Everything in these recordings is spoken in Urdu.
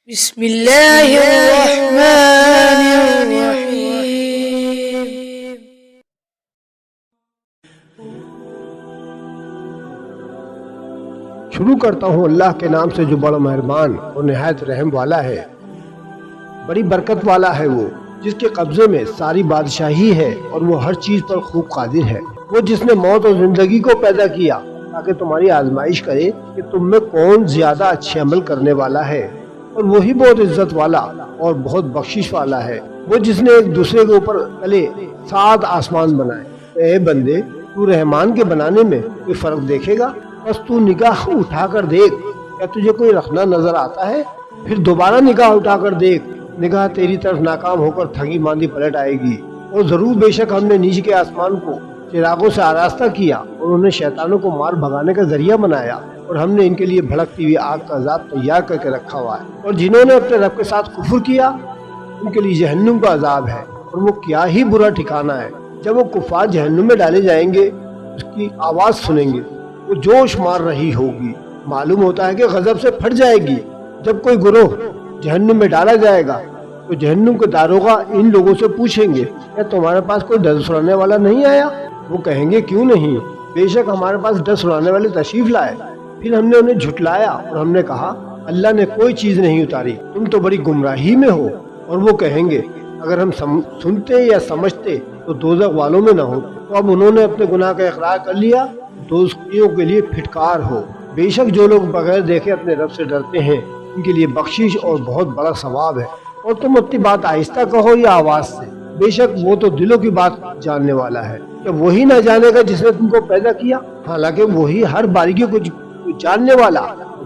بسم اللہ الرحمن الرحیم۔ شروع کرتا ہوں اللہ کے نام سے جو بڑا مہربان اور نہایت رحم والا ہے۔ بڑی برکت والا ہے وہ، جس کے قبضے میں ساری بادشاہی ہے اور وہ ہر چیز پر خوب قادر ہے۔ وہ جس نے موت اور زندگی کو پیدا کیا تاکہ تمہاری آزمائش کرے کہ تم میں کون زیادہ اچھے عمل کرنے والا ہے، اور وہی بہت عزت والا اور بہت بخشش والا ہے۔ وہ جس نے ایک دوسرے کے اوپر تلے 7 آسمان بنائے۔ اے بندے، تو رحمان کے بنانے میں کوئی فرق دیکھے گا؟ بس تو نگاہ اٹھا کر دیکھ، کیا تجھے کوئی رکھنا نظر آتا ہے؟ پھر دوبارہ نگاہ اٹھا کر دیکھ، نگاہ تیری طرف ناکام ہو کر تھکی ماندی پلٹ آئے گی۔ اور ضرور بے شک ہم نے نیچے کے آسمان کو چراغوں سے آراستہ کیا اور انہیں شیطانوں کو مار بھگانے کا ذریعہ بنایا، اور ہم نے ان کے لیے بھڑکتی ہوئی آگ کا عذاب تیار کر کے رکھا ہوا ہے۔ اور جنہوں نے اپنے رب کے ساتھ کفر کیا ان کے لیے جہنم کا عذاب ہے، اور وہ کیا ہی برا ٹھکانہ ہے۔ جب وہ کفار جہنم میں ڈالے جائیں گے، اس کی آواز سنیں گے، وہ جوش مار رہی ہوگی، معلوم ہوتا ہے کہ غضب سے پھٹ جائے گی۔ جب کوئی گروہ جہنم میں ڈالا جائے گا تو جہنم کے داروغہ ان لوگوں سے پوچھیں گے، کیا تمہارے پاس کوئی ڈر سنانے والا نہیں آیا؟ وہ کہیں گے، کیوں نہیں، بے شک ہمارے پاس ڈر سنانے والے تشریف لائے۔ پھر ہم نے انہیں جھٹلایا اور ہم نے کہا، اللہ نے کوئی چیز نہیں اتاری، تم تو بڑی گمراہی میں ہو۔ اور وہ کہیں گے، اگر ہم سنتے یا سمجھتے تو دوزخ والوں میں نہ ہوتے۔ تو اب انہوں نے اپنے گناہ کا اقرار کر لیا، دوزخیوں کے لیے پھٹکار ہو۔ بے شک جو لوگ بغیر دیکھے اپنے رب سے ڈرتے ہیں ان کے لیے بخشش اور بہت بڑا ثواب ہے۔ اور تم اپنی بات آہستہ کہو یا آواز سے، بے شک وہ تو دلوں کی بات جاننے والا ہے۔ کیا وہی نہ جانے گا جس نے تم کو پیدا کیا؟ حالانکہ وہی ہر باریکی کو جاننے والا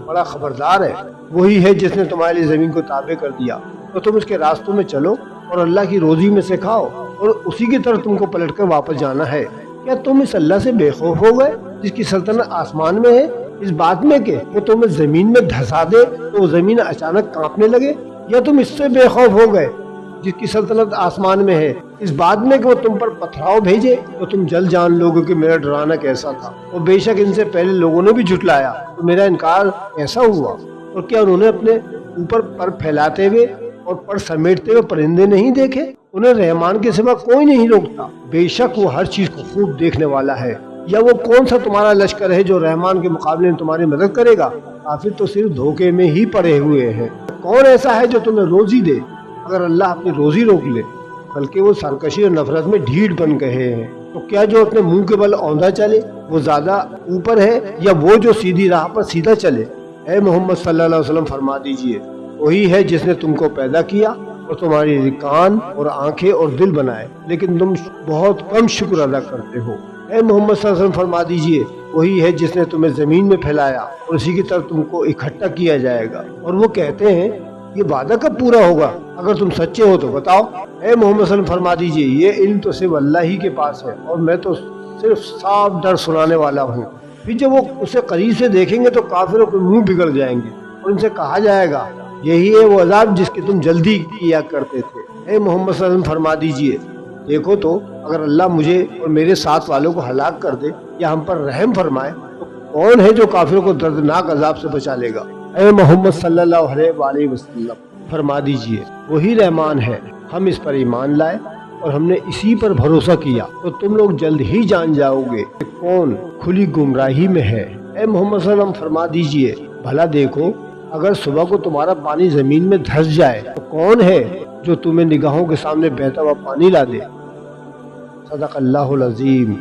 بڑا خبردار ہے۔ وہی ہے جس نے تمہارے لیے زمین کو تابع کر دیا، تو تم اس کے راستوں میں چلو اور اللہ کی روزی میں سے کھاؤ، اور اسی کی طرف تم کو پلٹ کر واپس جانا ہے۔ کیا تم اس اللہ سے بے خوف ہو گئے جس کی سلطنت آسمان میں ہے، اس بات میں کہ وہ تمہیں زمین میں دھسا دے تو وہ زمین اچانک کانپنے لگے؟ یا تم اس سے بے خوف ہو گئے جس کی سلطنت آسمان میں ہے، اس بات میں کہ وہ تم پر پتھراؤ بھیجے تو تم جل جان لوگوں کہ میرا ڈرانا کیسا تھا؟ اور بے شک ان سے پہلے لوگوں نے بھی جھٹلایا تو میرا انکار ایسا ہوا۔ اور کیا انہوں نے اپنے اوپر پر پھیلاتے ہوئے اور پر سمیٹتے ہوئے پرندے نہیں دیکھے؟ انہیں رحمان کے سوا کوئی نہیں روکتا، بے شک وہ ہر چیز کو خوب دیکھنے والا ہے۔ یا وہ کون سا تمہارا لشکر ہے جو رحمان کے مقابلے میں تمہاری مدد کرے گا؟ کافر تو صرف دھوکے میں ہی پڑے ہوئے ہیں۔ کون ایسا ہے جو تمہیں روزی دے اگر اللہ اپنی روزی روک لے؟ بلکہ وہ سرکشی اور نفرت میں ڈھیٹ بن گئے ہیں۔ تو کیا جو اپنے منہ کے بل اوندا چلے وہ زیادہ اوپر ہے، یا وہ جو سیدھی راہ پر سیدھا چلے؟ اے محمد صلی اللہ علیہ وسلم فرما دیجئے، وہی ہے جس نے تم کو پیدا کیا اور تمہاری کان اور آنکھیں اور دل بنائے، لیکن تم بہت کم شکر ادا کرتے ہو۔ اے محمد صلی اللہ علیہ وسلم فرما دیجئے، وہی ہے جس نے تمہیں زمین میں پھیلایا اور اسی کی طرف تم کو اکٹھا کیا جائے گا۔ اور وہ کہتے ہیں، یہ وعدہ کب پورا ہوگا؟ اگر تم سچے ہو تو بتاؤ۔ اے محمد صلی اللہ علیہ وسلم فرما دیجئے، یہ علم تو صرف اللہ ہی کے پاس ہے، اور میں تو صرف صاف ڈر سنانے والا ہوں۔ پھر جب وہ اسے قریب سے دیکھیں گے تو کافروں کے منہ بگڑ جائیں گے، اور ان سے کہا جائے گا، یہی ہے وہ عذاب جس کی تم جلدی کیا کرتے تھے۔ اے محمد صلی اللہ علیہ وسلم فرما دیجئے، دیکھو تو اگر اللہ مجھے اور میرے ساتھ والوں کو ہلاک کر دے یا ہم پر رحم فرمائے تو کون ہے جو کافروں کو دردناک عذاب سے بچا لے گا؟ اے محمد صلی اللہ علیہ وآلہ وسلم فرما دیجئے، وہی رحمان ہے، ہم اس پر ایمان لائے اور ہم نے اسی پر بھروسہ کیا، تو تم لوگ جلد ہی جان جاؤ گے کہ کون کھلی گمراہی میں ہے۔ اے محمد صلی اللہ علیہ وسلم فرما دیجئے، بھلا دیکھو اگر صبح کو تمہارا پانی زمین میں دھس جائے تو کون ہے جو تمہیں نگاہوں کے سامنے بہتا ہوا پانی لا دے؟ صدق اللہ العظیم۔